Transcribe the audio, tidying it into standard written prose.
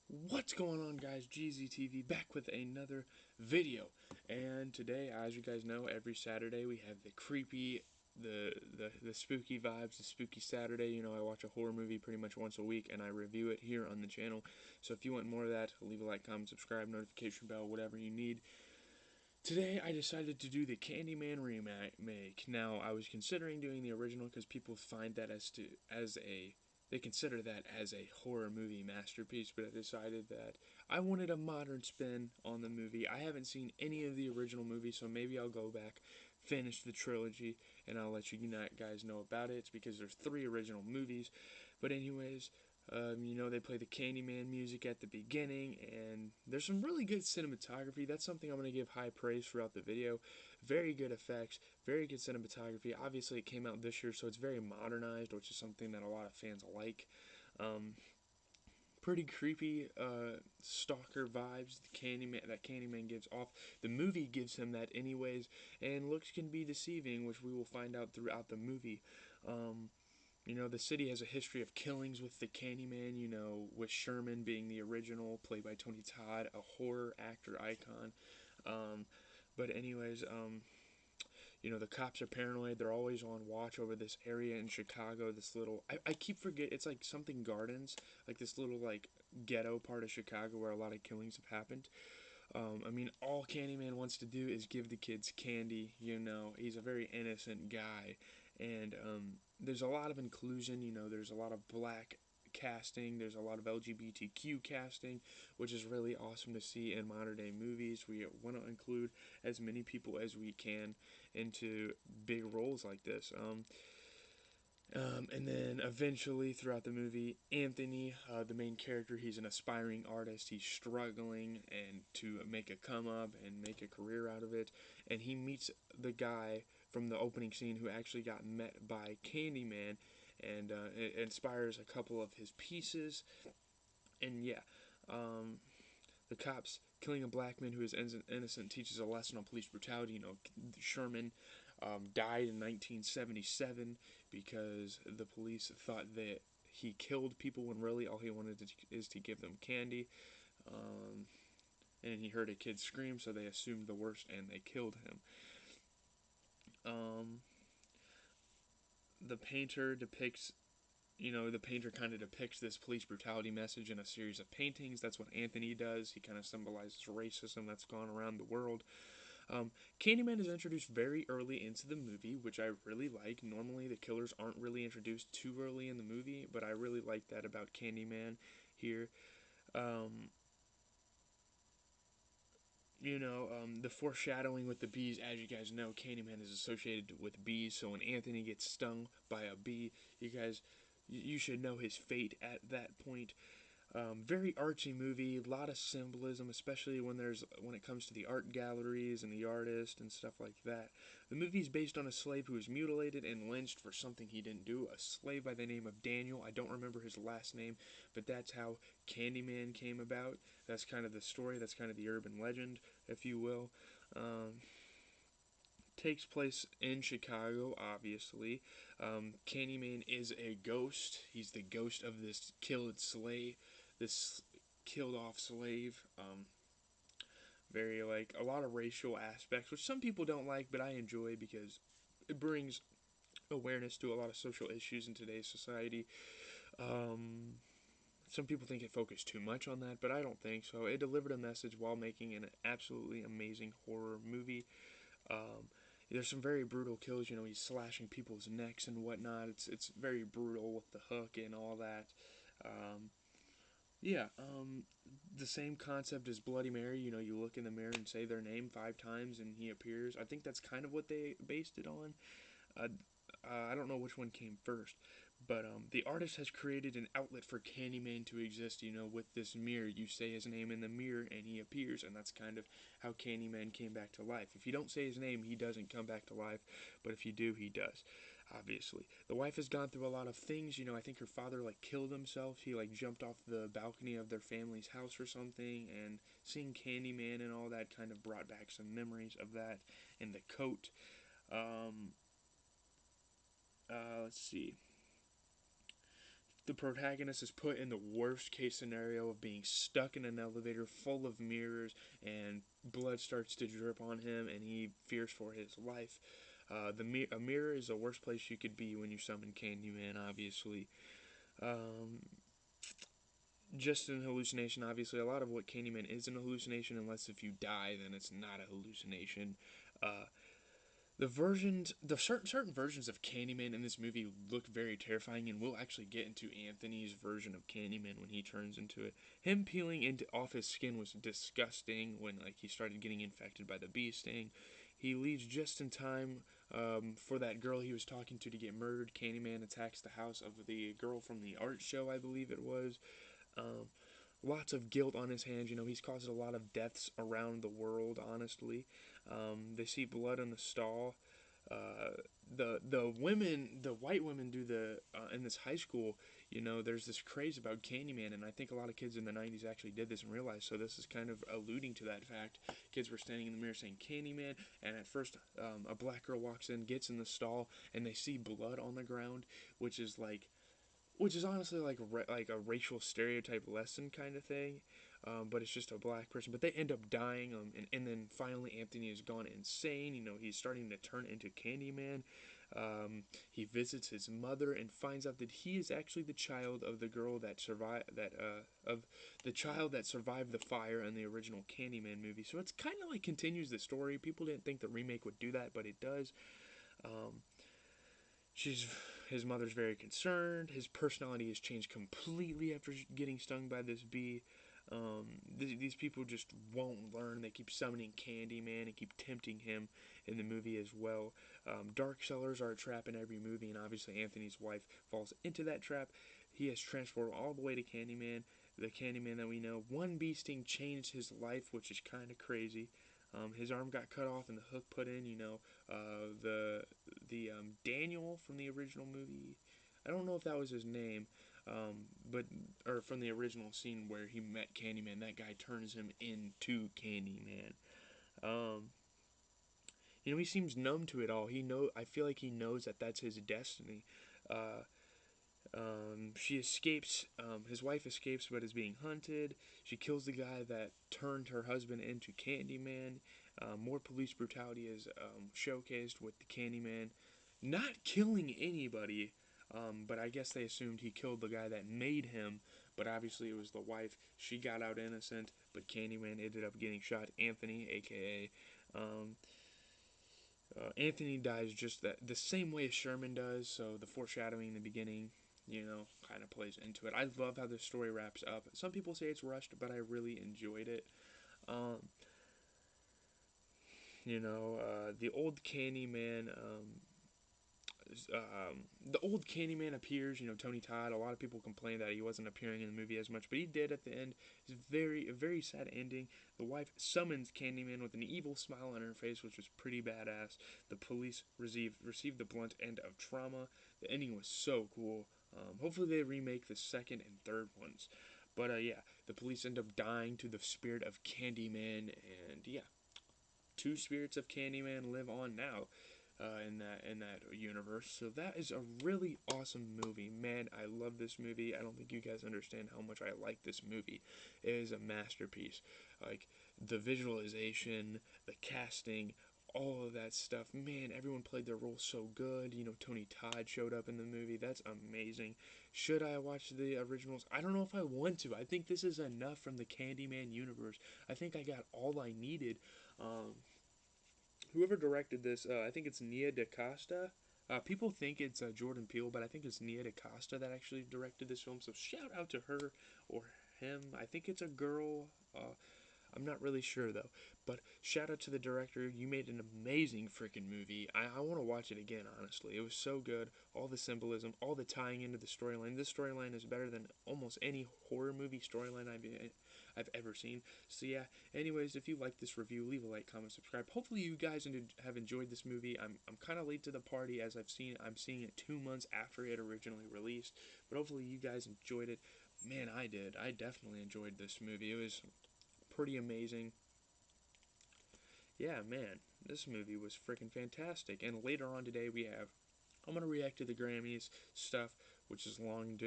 What's going on, guys? GZTV back with another video. And today, as you guys know, every Saturday we have the creepy, the spooky vibes, the spooky Saturday. You know, I watch a horror movie pretty much once a week and I review it here on the channel. So if you want more of that, leave a like, comment, subscribe, notification bell, whatever you need. Today I decided to do the Candyman remake. Now I was considering doing the original because people find that they consider that as a horror movie masterpiece, but I decided that I wanted a modern spin on the movie. I haven't seen any of the original movies, so maybe I'll go back, finish the trilogy, and I'll let you guys know about it. It's because there's 3 original movies. But anyways, you know, they play the Candyman music at the beginning, and there's some really good cinematography. That's something I'm going to give high praise throughout the video. Very good effects, very good cinematography. Obviously, it came out this year, so it's very modernized, which is something that a lot of fans like. Pretty creepy stalker vibes that Candyman gives off. The movie gives him that anyways, and looks can be deceiving, which we will find out throughout the movie. You know, the city has a history of killings with the Candyman, you know, with Sherman being the original, played by Tony Todd, a horror actor icon. Um, but anyways, you know, the cops are paranoid. They're always on watch over this area in Chicago. This little, I keep forget. It's like something Gardens, like this little like ghetto part of Chicago where a lot of killings have happened. I mean, all Candyman wants to do is give the kids candy. You know, he's a very innocent guy, and there's a lot of inclusion. You know, there's a lot of black casting. There's a lot of LGBTQ casting, which is really awesome to see in modern day movies. We want to include as many people as we can into big roles like this. And then eventually, throughout the movie, Anthony, the main character, he's an aspiring artist. He's struggling and to make a come up and make a career out of it. And he meets the guy from the opening scene who actually got met by Candyman, and it inspires a couple of his pieces. And yeah, the cops killing a black man who is innocent teaches a lesson on police brutality. You know, Sherman died in 1977 because the police thought that he killed people when really all he wanted is to give them candy. Um, and he heard a kid scream, so they assumed the worst and they killed him. Um, the painter depicts the painter kind of depicts this police brutality message in a series of paintings. That's what Anthony does. He kind of symbolizes racism that's gone around the world. Candyman is introduced very early into the movie, which I really like. Normally, the killers aren't really introduced too early in the movie, but I really like that about Candyman here. Um, the foreshadowing with the bees, as you guys know, Candyman is associated with bees, so when Anthony gets stung by a bee, you should know his fate at that point. Very artsy movie, a lot of symbolism, especially when it comes to the art galleries and the artist and stuff like that. The movie is based on a slave who was mutilated and lynched for something he didn't do. A slave by the name of Daniel. I don't remember his last name, but that's how Candyman came about. That's kind of the story. That's kind of the urban legend, if you will. Um, Takes place in Chicago, obviously. Candyman is a ghost. He's the ghost of this killed off slave. Very like a lot of racial aspects, which some people don't like, but I enjoy because it brings awareness to a lot of social issues in today's society. Um, some people think it focused too much on that, but I don't think so. It delivered a message while making an absolutely amazing horror movie. Um, there's some very brutal kills. You know, he's slashing people's necks and whatnot. It's very brutal with the hook and all that. Um, yeah, the same concept as Bloody Mary. You know, you look in the mirror and say their name 5 times and he appears. I think that's kind of what they based it on. Uh, I don't know which one came first, but the artist has created an outlet for Candyman to exist. You know, with this mirror, you say his name in the mirror and he appears, and that's kind of how Candyman came back to life. If you don't say his name, he doesn't come back to life, but if you do, he does. Obviously, the wife has gone through a lot of things. You know, I think her father like killed himself. He like jumped off the balcony of their family's house or something, and seeing Candyman and all that kind of brought back some memories of that. And the coat. Um, let's see. the protagonist is put in the worst case scenario of being stuck in an elevator full of mirrors, and blood starts to drip on him, and he fears for his life. A mirror is the worst place you could be when you summon Candyman, obviously. Um, just an hallucination, obviously. A lot of what Candyman is an hallucination, unless if you die, then it's not a hallucination. Uh, the certain versions of Candyman in this movie look very terrifying, and we'll actually get into Anthony's version of Candyman when he turns into it. Him peeling into off his skin was disgusting when like he started getting infected by the bee sting. He leaves just in time for that girl he was talking to get murdered. Candyman attacks the house of the girl from the art show, I believe it was. Um, Lots of guilt on his hands. You know, he's caused a lot of deaths around the world. Honestly, they see blood in the stall. The women, the white women, do the in this high school. You know, there's this craze about Candyman, and I think a lot of kids in the '90s actually did this and realized. So this is kind of alluding to that fact. Kids were standing in the mirror saying Candyman, and at first, a black girl walks in, gets in the stall, and they see blood on the ground, which is like which is honestly like like a racial stereotype lesson kind of thing, but it's just a black person. But they end up dying, and then finally Anthony has gone insane. You know, he's starting to turn into Candyman. He visits his mother and finds out that he is actually the child of the girl that survived of the child that survived the fire in the original Candyman movie. So it's kind of like continues the story. People didn't think the remake would do that, but it does. Um, She's his mother's very concerned. His personality has changed completely after getting stung by this bee. These people just won't learn. They keep summoning Candyman and keep tempting him in the movie as well. Dark cellars are a trap in every movie, and obviously Anthony's wife falls into that trap. He has transformed all the way to Candyman, the Candyman that we know. One bee sting changed his life, which is kind of crazy. His arm got cut off and the hook put in. You know, the Daniel from the original movie. I don't know if that was his name, but or from the original scene where he met Candyman. That guy turns him into Candyman. Um, you know, he seems numb to it all. I feel like he knows that that's his destiny. Uh, she escapes. His wife escapes, but is being hunted. She kills the guy that turned her husband into Candyman. More police brutality is showcased with the Candyman not killing anybody. But I guess they assumed he killed the guy that made him. But obviously it was the wife. She got out innocent, but Candyman ended up getting shot. Anthony, aka Anthony dies just the same way Sherman does, so the foreshadowing in the beginning, you know, kind of plays into it. I love how the story wraps up. Some people say it's rushed, but I really enjoyed it. Um, the old Candyman, the old Candyman appears. You know, Tony Todd. A lot of people complained that he wasn't appearing in the movie as much, but he did at the end. It's a very sad ending. The wife summons Candyman with an evil smile on her face, which was pretty badass. The police received the blunt end of trauma. The ending was so cool. Hopefully they remake the second and third ones. But yeah, the police end up dying to the spirit of Candyman, and yeah, two spirits of Candyman live on now in that universe. So that is a really awesome movie. Man, I love this movie. I don't think you guys understand how much I like this movie. It is a masterpiece. Like the visualization, the casting, all of that stuff. Man, everyone played their role so good. You know, Tony Todd showed up in the movie. That's amazing. Should I watch the originals? I don't know if I want to. I think this is enough from the Candyman universe. I think I got all I needed. Whoever directed this, I think it's Nia DaCosta. People think it's Jordan Peele, but I think it's Nia DaCosta that actually directed this film. So shout out to her or him. I think it's a girl. I'm not really sure though. But shout out to the director. You made an amazing freaking movie. I want to watch it again, honestly. It was so good. All the symbolism, all the tying into the storyline. This storyline is better than almost any horror movie storyline I've ever seen. So yeah, anyways, if you like this review, leave a like, comment, subscribe. Hopefully you guys have enjoyed this movie. I'm kind of late to the party as I'm seeing it 2 months after it originally released. But hopefully you guys enjoyed it. Man, I did. I definitely enjoyed this movie. It was pretty amazing. Yeah, man, this movie was freaking fantastic. And later on today, I'm gonna react to the Grammys stuff, which is long due.